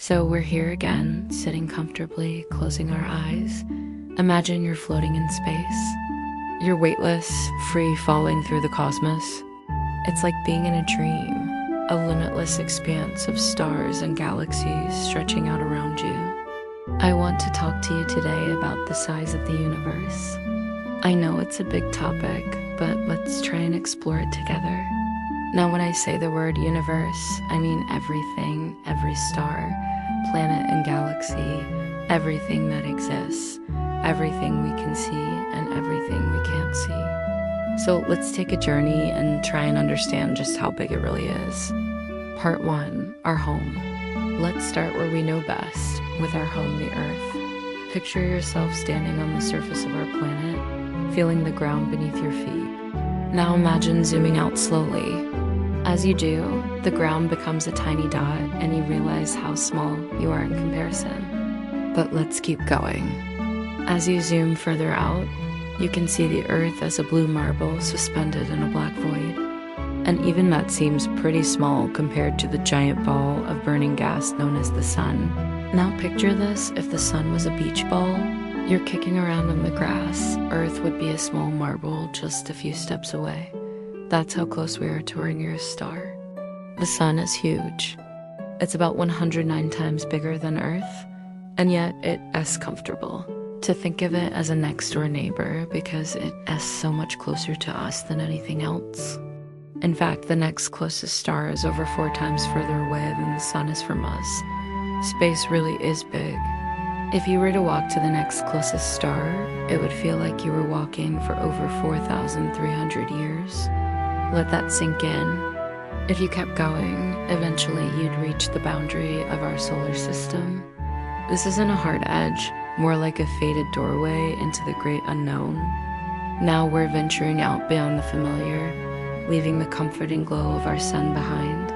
So we're here again, sitting comfortably, closing our eyes. Imagine you're floating in space. You're weightless, free falling through the cosmos. It's like being in a dream, a limitless expanse of stars and galaxies stretching out around you. I want to talk to you today about the size of the universe. I know it's a big topic, but let's try and explore it together. Now, when I say the word universe, I mean everything, every star, planet and galaxy, everything that exists, everything we can see and everything we can't see. So let's take a journey and try and understand just how big it really is. Part 1, our home. Let's start where we know best, with our home, the Earth. Picture yourself standing on the surface of our planet, feeling the ground beneath your feet. Now imagine zooming out slowly. As you do, the ground becomes a tiny dot and you realize how small you are in comparison. But let's keep going. As you zoom further out, you can see the Earth as a blue marble suspended in a black void. And even that seems pretty small compared to the giant ball of burning gas known as the sun. Now picture this: if the sun was a beach ball, you're kicking around in the grass, Earth would be a small marble just a few steps away. That's how close we are to our nearest star. The sun is huge. It's about 109 times bigger than Earth, and yet it's comfortable to think of it as a next-door neighbor because it is so much closer to us than anything else. In fact, the next closest star is over 4 times further away than the sun is from us. Space really is big. If you were to walk to the next closest star, it would feel like you were walking for over 4,300 years. Let that sink in. If you kept going, eventually you'd reach the boundary of our solar system. This isn't a hard edge, more like a faded doorway into the great unknown. Now we're venturing out beyond the familiar, leaving the comforting glow of our sun behind.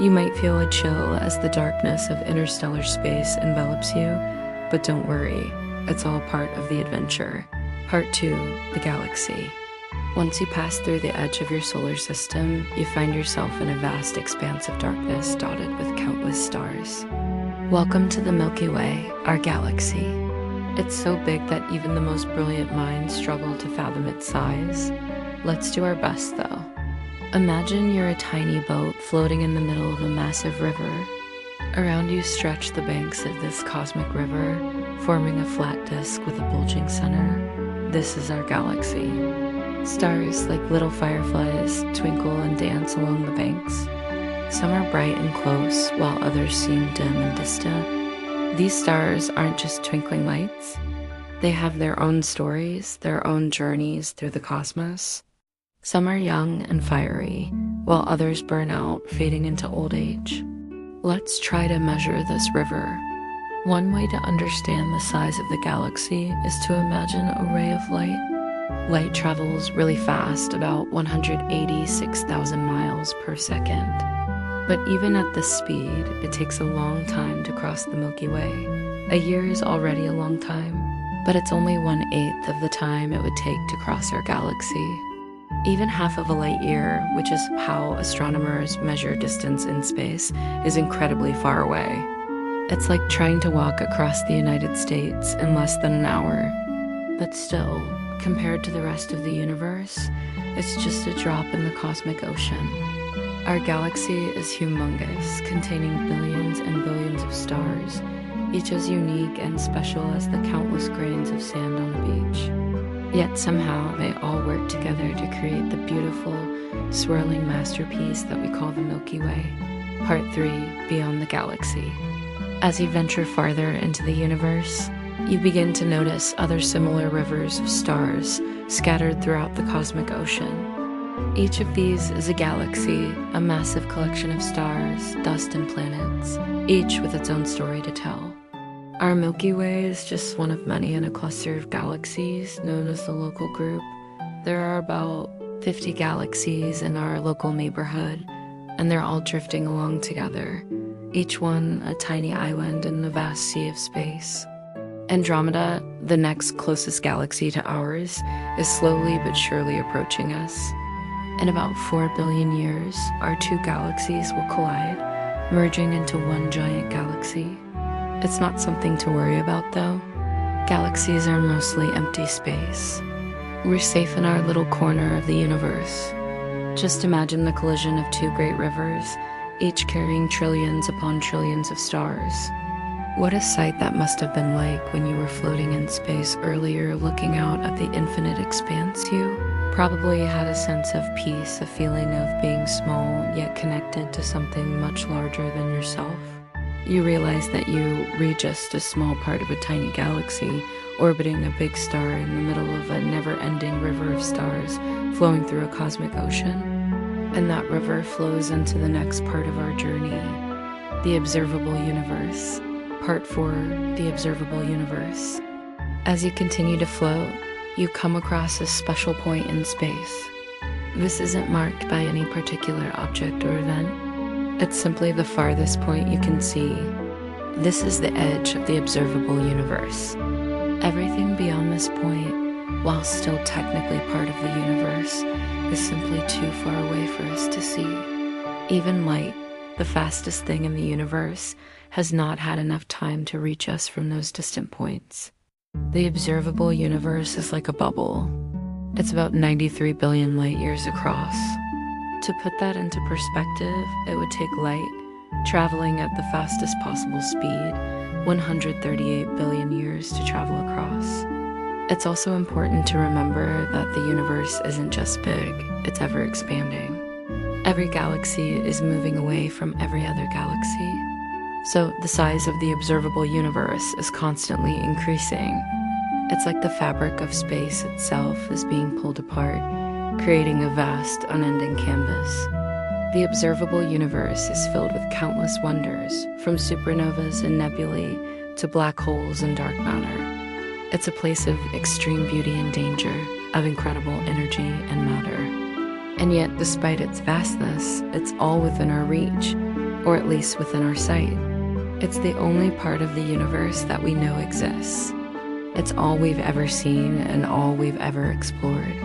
You might feel a chill as the darkness of interstellar space envelops you, but don't worry, it's all part of the adventure. Part 2, the galaxy. Once you pass through the edge of your solar system, you find yourself in a vast expanse of darkness dotted with countless stars. Welcome to the Milky Way, our galaxy. It's so big that even the most brilliant minds struggle to fathom its size. Let's do our best, though. Imagine you're a tiny boat floating in the middle of a massive river. Around you stretch the banks of this cosmic river, forming a flat disk with a bulging center. This is our galaxy. Stars, like little fireflies, twinkle and dance along the banks. Some are bright and close, while others seem dim and distant. These stars aren't just twinkling lights. They have their own stories, their own journeys through the cosmos. Some are young and fiery, while others burn out, fading into old age. Let's try to measure this river. One way to understand the size of the galaxy is to imagine a ray of light. Light travels really fast, about 186,000 miles per second. But even at this speed, it takes a long time to cross the Milky Way. A year is already a long time, but it's only 1/8 of the time it would take to cross our galaxy. Even half of a light year, which is how astronomers measure distance in space, is incredibly far away. It's like trying to walk across the United States in less than an hour. But still, compared to the rest of the universe, it's just a drop in the cosmic ocean. Our galaxy is humongous, containing billions and billions of stars, each as unique and special as the countless grains of sand on a beach. Yet somehow they all work together to create the beautiful, swirling masterpiece that we call the Milky Way. Part 3, Beyond the Galaxy. As you venture farther into the universe, you begin to notice other similar rivers of stars scattered throughout the cosmic ocean. Each of these is a galaxy, a massive collection of stars, dust, and planets, each with its own story to tell. Our Milky Way is just one of many in a cluster of galaxies known as the local group. There are about 50 galaxies in our local neighborhood, and they're all drifting along together, each one a tiny island in the vast sea of space. Andromeda, the next closest galaxy to ours, is slowly but surely approaching us. In about 4 billion years, our 2 galaxies will collide, merging into one giant galaxy. It's not something to worry about, though. Galaxies are mostly empty space. We're safe in our little corner of the universe. Just imagine the collision of two great rivers, each carrying trillions upon trillions of stars. What a sight that must have been like when you were floating in space earlier, looking out at the infinite expanse. You probably had a sense of peace, a feeling of being small yet connected to something much larger than yourself. You realize that you read just a small part of a tiny galaxy, orbiting a big star in the middle of a never-ending river of stars flowing through a cosmic ocean. And that river flows into the next part of our journey, the observable universe. Part 4, the observable universe. As you continue to float, you come across a special point in space. This isn't marked by any particular object or event. It's simply the farthest point you can see. This is the edge of the observable universe. Everything beyond this point, while still technically part of the universe, is simply too far away for us to see. Even light, the fastest thing in the universe, has not had enough time to reach us from those distant points. The observable universe is like a bubble. It's about 93 billion light years across. To put that into perspective, it would take light, traveling at the fastest possible speed, 138 billion years to travel across. It's also important to remember that the universe isn't just big, it's ever expanding. Every galaxy is moving away from every other galaxy. So the size of the observable universe is constantly increasing. It's like the fabric of space itself is being pulled apart, creating a vast, unending canvas. The observable universe is filled with countless wonders, from supernovas and nebulae to black holes and dark matter. It's a place of extreme beauty and danger, of incredible energy and matter. And yet, despite its vastness, it's all within our reach, or at least within our sight. It's the only part of the universe that we know exists. It's all we've ever seen and all we've ever explored.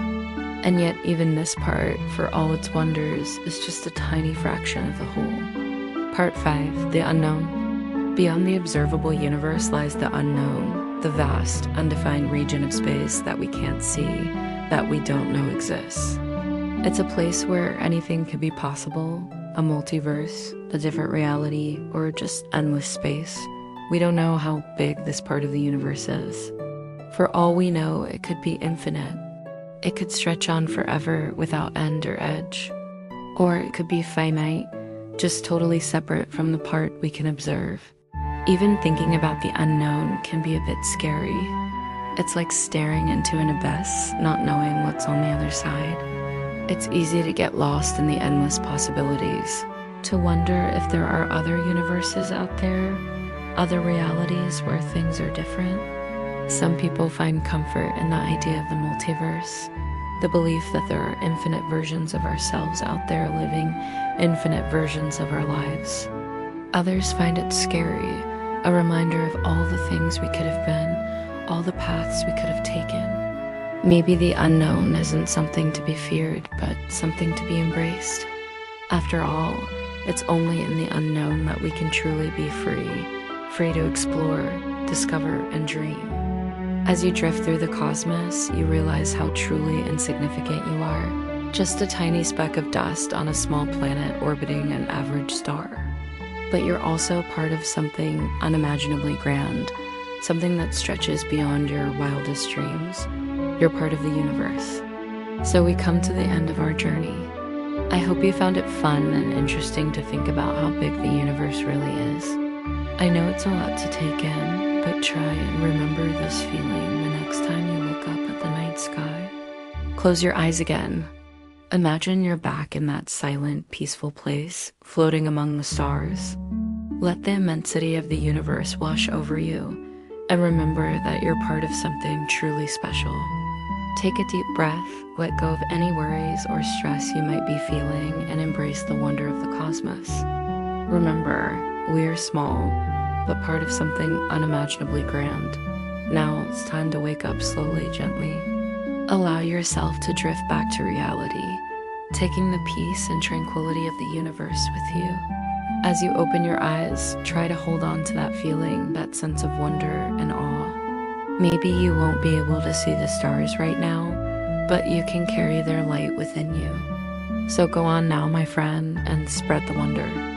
And yet, even this part, for all its wonders, is just a tiny fraction of the whole. Part 5, the unknown. Beyond the observable universe lies the unknown, the vast, undefined region of space that we can't see, that we don't know exists. It's a place where anything could be possible, a multiverse, a different reality, or just endless space. We don't know how big this part of the universe is. For all we know, it could be infinite. It could stretch on forever without end or edge. Or it could be finite, just totally separate from the part we can observe. Even thinking about the unknown can be a bit scary. It's like staring into an abyss, not knowing what's on the other side. It's easy to get lost in the endless possibilities, to wonder if there are other universes out there, other realities where things are different. Some people find comfort in the idea of the multiverse, the belief that there are infinite versions of ourselves out there living infinite versions of our lives. Others find it scary, a reminder of all the things we could have been, all the paths we could have taken. Maybe the unknown isn't something to be feared, but something to be embraced. After all, it's only in the unknown that we can truly be free to explore, discover, and dream. As you drift through the cosmos, you realize how truly insignificant you are, just a tiny speck of dust on a small planet orbiting an average star. But you're also part of something unimaginably grand, something that stretches beyond your wildest dreams. You're part of the universe. So we come to the end of our journey. I hope you found it fun and interesting to think about how big the universe really is. I know it's a lot to take in, but try and remember this feeling the next time you look up at the night sky. Close your eyes again. Imagine you're back in that silent, peaceful place, floating among the stars. Let the immensity of the universe wash over you, and remember that you're part of something truly special. Take a deep breath, let go of any worries or stress you might be feeling, and embrace the wonder of the cosmos. Remember, we are small, but part of something unimaginably grand. Now it's time to wake up slowly, gently. Allow yourself to drift back to reality, taking the peace and tranquility of the universe with you. As you open your eyes, try to hold on to that feeling, that sense of wonder and awe. Maybe you won't be able to see the stars right now, but you can carry their light within you. So go on now, my friend, and spread the wonder.